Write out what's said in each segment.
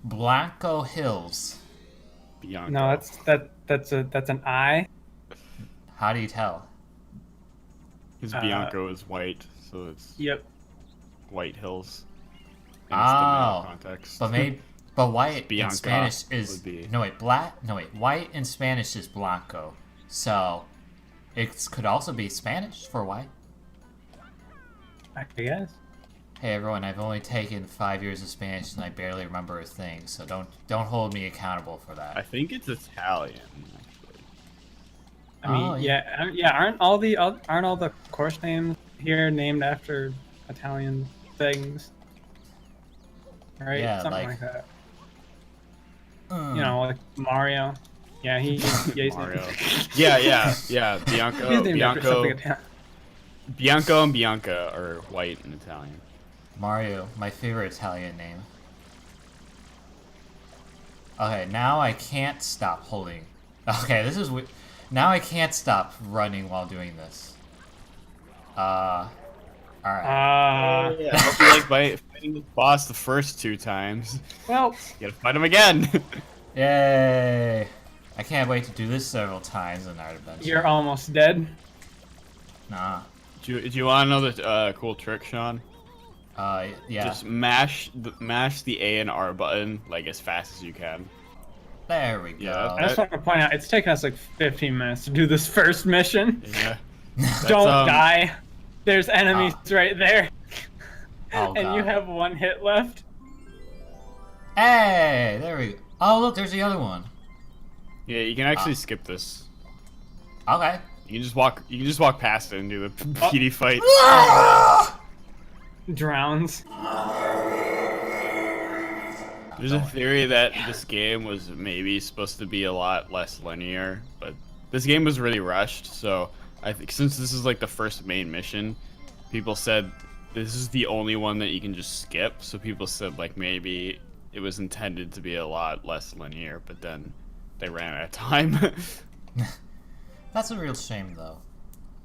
Blanco Hills. Bianco. No, that's an I. How do you tell? Because Uh, Bianco is white, so it's yep. White Hills. In its tomato Oh, context. but white in Bianca Spanish is would be. no wait black. No wait, white in Spanish is blanco. So it could also be Spanish for white. I guess. Hey everyone, I've only taken 5 years of Spanish and I barely remember a thing, so don't hold me accountable for I that. think it's Italian. Actually. I Oh mean, yeah, yeah. Aren't all the course names here named after Italian things? Right? yeah, Something like like that. You mm, know, like Mario. Yeah, he's named. Mario. Yeah. Bianco, He's named after something Bianco, Italian. Bianco, and Bianca are white in Italian. Mario, my favorite Italian name. Okay, now I can't stop holding. Okay, this is now I can't stop running while doing this. All right. Yeah, I feel like fighting the boss the first 2 times. Well, You gotta fight him again. Yay! I can't wait to do this several times in our adventure. you're almost dead. Nah. Do you want to know the cool trick, Sean? Yeah. Just mash the A and R button like as fast as you can. There we go. Yeah, I just want to point out, it's taken us like 15 minutes to do this first mission. Yeah. Don't um, die. There's enemies right there. Oh, And you God. have 1 hit left. Hey! There we go. Oh, look, there's the other one. Yeah, you can actually skip this. Okay. You can just walk. You can just walk past it and do the PD fight. Drowns. There's a theory that this game was maybe supposed to be a lot less linear, but this game was really rushed. So I think since this is like the first main mission, people said this is the only one that you can just skip. So people said like maybe it was intended to be a lot less linear, but then they ran out of time. That's a real shame, though.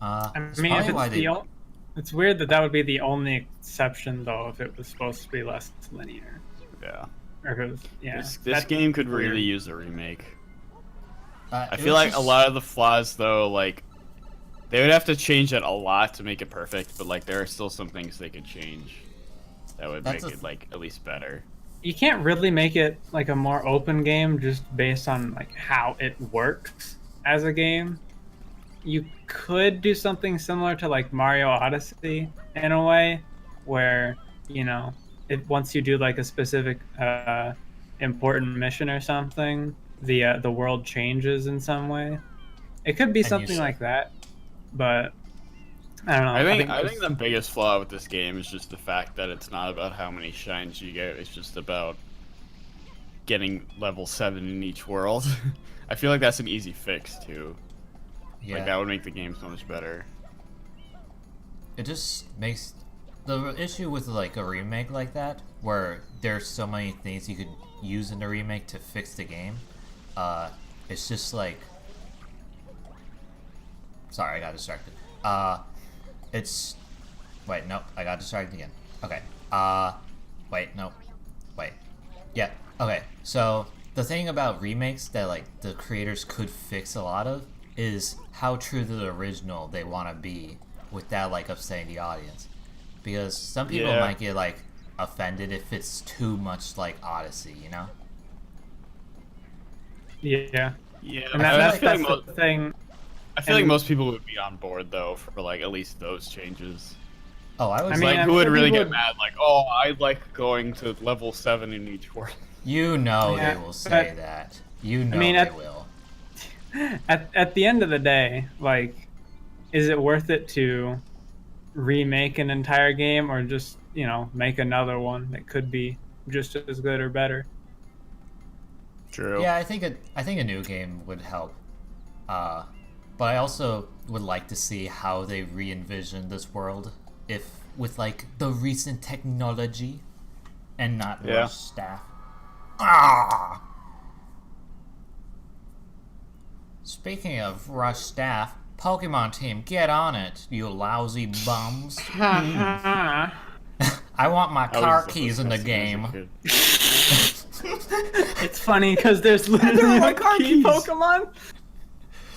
I It's mean, if probably why it's they... it's weird that that would be the only exception, though, if it was supposed to be less linear. Yeah. Or if it was, yeah. This that's game could weird. really use a remake. I it feel was like a just- lot of the flaws, though, like they would have to change it a lot to make it perfect. But like, there are still some things they could change that would That's make a it like at least better. You can't really make it like a more open game just based on like how it works as a game. You could do something similar to like Mario Odyssey in a way, where you know, once you do like a specific important mission or something, the world changes in some way. It could be And you something should. like that, but I don't know. I it think the biggest flaw with this game is just the fact that it's not about how many shines you get. It's just about getting level 7 in each world. I feel like that's an easy fix too. Yeah. Like that would make the game so much better. It just makes... The issue with, like, a remake like that, where there's so many things you could use in the remake to fix the game, it's just, like... Sorry, I got distracted. It's... Wait, nope, I got distracted again. Okay, wait, nope. Wait. Yeah, okay, so the thing about remakes that, like, the creators could fix a lot of is how true to the original they want to be without, like, upsetting the audience. Because some people Yeah. might get, like, offended if it's too much like Odyssey, you know? yeah, Yeah, and I that's feel like the thing. I feel like and- most people would be on board though for like at least those changes. Oh, I was I mean, Like I'm who would sure really people get would- mad? Like, oh, I like going to level 7 in each world. you know Yeah, they will say but- that. You know mean, they at- will. At the end of the day, like, is it worth it to remake an entire game or just make another one that could be just as good or better? True. Yeah, I think a new game would help. But I also would like to see how they re-envision this world if with like the recent technology and not Yeah. rush staff. Ah! Speaking of rush staff, Pokemon team, get on it, you lousy bums. I want my I was car so keys in the disgusting game. as a kid. It's funny because there's literally a key Pokemon.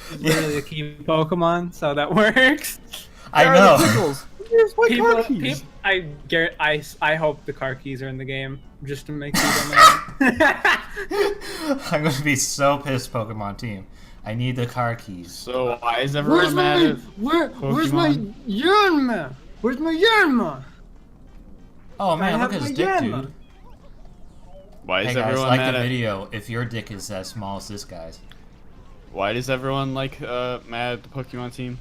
There's literally a key Pokemon, so that works. I Where are the know. pickles? Where's my car keys? I hope the car keys are in the game just to make sure them. I'm gonna be so pissed, Pokemon team. I need the car keys. So why is everyone mad at where's my Pokemon? Yanma? Where's my Yanma? Oh man, have look at his my dick, Yanma. dude. Why is Hey guys, everyone like mad the at? video if your dick is as small as this guy's. Why does everyone like mad at the Pokemon team?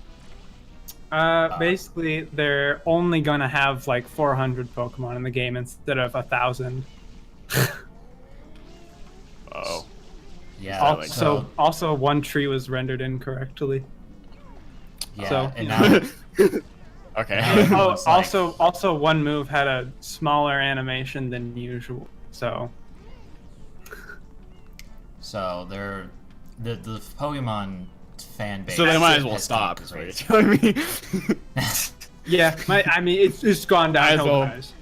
Basically, they're only gonna have like 400 Pokemon in the game instead of 1,000. Oh, Yeah. like- Also, one tree was rendered incorrectly. yeah, so, and you now okay. Oh, It's like- also, one move had a smaller animation than usual. So, so they're the Pokemon fan base. So they might as well has stop. gone Is what you're crazy. telling me. yeah, I mean, it's gone Might as downhill, well- guys.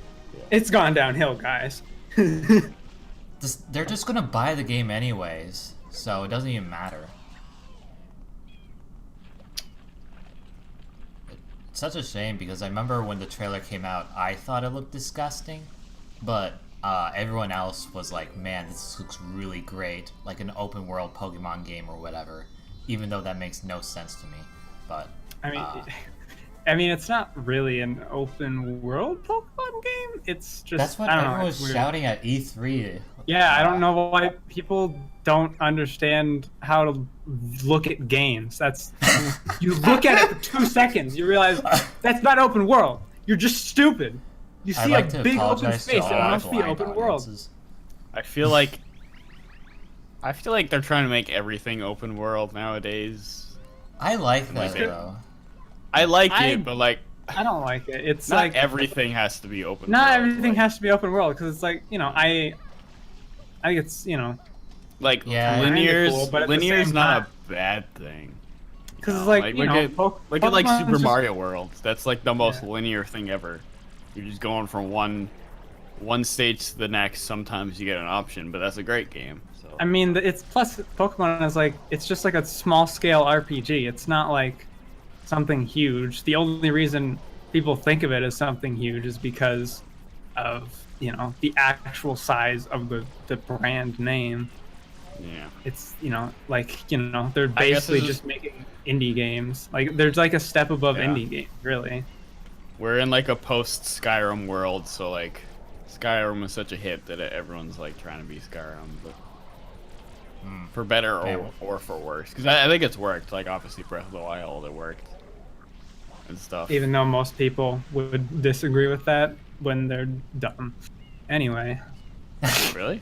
It's gone downhill, guys. They're just gonna buy the game anyways, so it doesn't even matter. It's such a shame because I remember when the trailer came out, I thought it looked disgusting, but everyone else was like, "Man, this looks really great, like an open world Pokemon game or whatever." Even though that makes no sense to me, but I mean, it's not really an open world Pokemon game. It's just that's what I don't know, everyone it's was weird. shouting at E3. Yeah, I don't know why people don't understand how to look at games. That's you look at it for 2 seconds, you realize that's not open world. You're just stupid. You I'd see like a to big open apologize to space, all it our must be blind open world. audiences. I feel like they're trying to make everything open world nowadays. I like that Like it. though. I like I- it, but like I don't like it. It's not like everything has to be open. not world. everything like, has to be open world because it's like I think it's like Yeah, linear's cool, but at the linear's same not time- a bad thing. because it's No, like like, you look know at- Pokemon Look at like is Super just- Mario World. That's like the most Yeah. linear thing ever. You're just going from one stage to the next. Sometimes you get an option, but that's a great game. So I mean, it's plus Pokemon is like it's just like a small scale RPG. It's not like something huge. The only reason people think of it as something huge is because of the actual size of the brand name. yeah. It's they're I guess basically it's just making indie games. Like there's like a step above Yeah. indie game, really. We're in like a post Skyrim world, so like Skyrim was such a hit that everyone's like trying to be Skyrim, but for better or for worse. Because I think it's worked. Like obviously Breath of the Wild, it worked and stuff. Even though most people would disagree with that when they're dumb. Anyway, Really?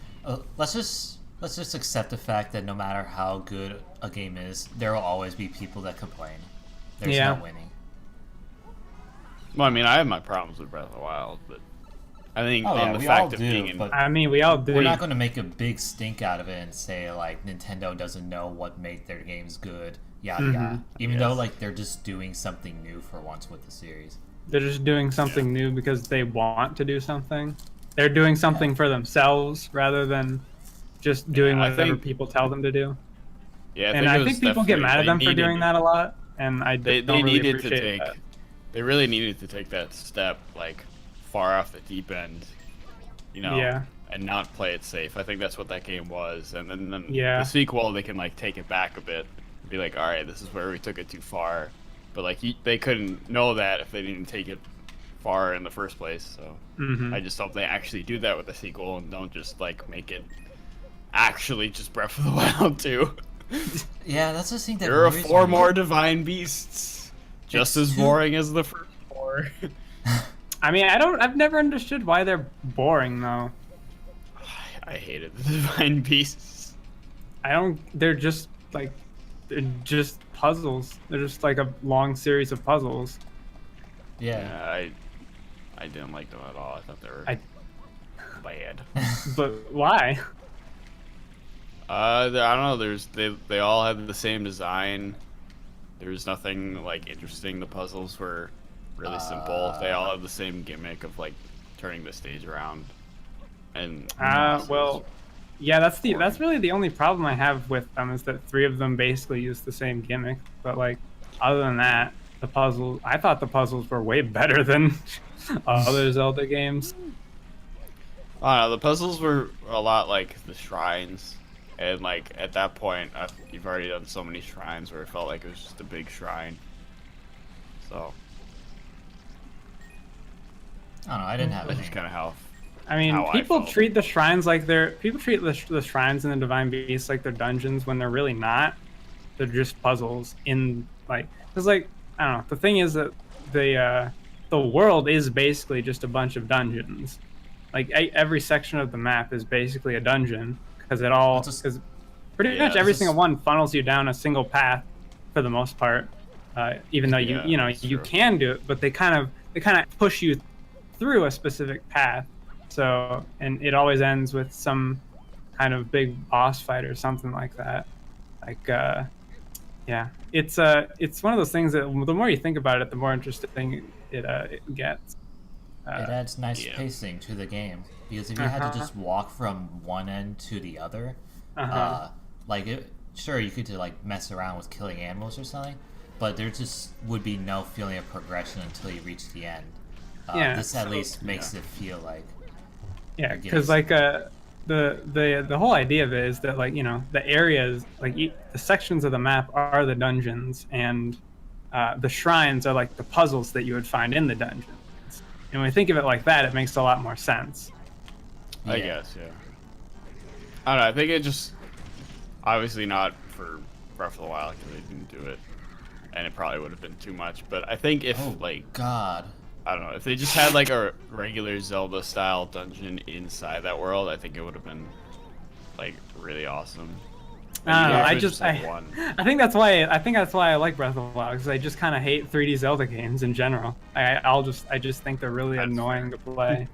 Let's just accept the fact that no matter how good a game is, there will always be people that complain. There's Yeah. no winning. Well, I mean, I have my problems with Breath of the Wild, but I think Oh, yeah, the we all fact of do, being in but- I mean, we all do. We're not going to make a big stink out of it and say like Nintendo doesn't know what made their games good, yada yada. Even though Yes. like they're just doing something new for once with the series. They're just doing something new because they want to do something. They're doing something for themselves rather than just doing I whatever think- people tell them to do. Yeah, And it I was think people get definitely- mad at they them for needed- doing that a lot, and I They don't really needed to appreciate take. that. They really needed to take that step, like far off the deep end, Yeah. and not play it safe. I think that's what that game was. And then Yeah. the sequel, they can like take it back a bit, and be like, all right, this is where we took it too far. But like they couldn't know that if they didn't take it far in the first place. So Mhm. I just hope they actually do that with the sequel and don't just like make it actually just Breath of the Wild 2. Yeah, that's the thing that There are worries 4 me. more divine beasts, just It's as too- boring as the first 4. I mean, I've never understood why they're boring though. I hated the divine beasts. They're just puzzles. They're just like a long series of puzzles. Yeah. Yeah, I didn't like them at all. I thought they were I- bad. But why? I don't know. They all had the same design. There was nothing like interesting. The puzzles were really simple. They all have the same gimmick of like turning the stage around. And Well, Yeah, that's really the only problem I have with them is that 3 of them basically use the same gimmick. But like, other than that, I thought the puzzles were way better than other Zelda games. I don't know, the puzzles were a lot like the shrines, and like at that point, you've already done so many shrines where it felt like it was just a big shrine. So I don't know. I didn't have that's any. just kind of how. I mean, How I people felt. treat the shrines like people treat the shrines in the Divine Beasts like they're dungeons when they're really not. They're just puzzles in like, cause like I don't know. The thing is that the world is basically just a bunch of dungeons. Like every section of the map is basically a dungeon because because pretty Yeah, much every this is- single one funnels you down a single path for the most part. Even though Yeah, you that's you true. can do it, but they kind of push you through a specific path. So, and it always ends with some kind of big boss fight or something like that. Like, yeah, it's one of those things that the more you think about it, the more interesting it gets. It adds nice Yeah. pacing to the game because if you had to Uh-huh. just walk from one end to the other, Uh-huh. sure you could like mess around with killing animals or something, but there just would be no feeling of progression until you reach the end. Yeah, This at so- least makes it feel like Yeah, getting because like the whole idea of it is that like the areas like the sections of the map are the dungeons and the shrines are like the puzzles that you would find in the dungeons. And when we think of it like that, it makes a lot more sense. I Yeah. guess, yeah. I don't know. I think it just obviously not for Breath of the Wild because they didn't do it, and it probably would have been too much. But I think if oh like god. I don't know if they just had like a regular Zelda style dungeon inside that world, I think it would have been like really awesome. And I don't you know. actually just had one. I think that's why I like Breath of the Wild because I just kind of hate 3D Zelda games in general. I just think they're really That's annoying to play.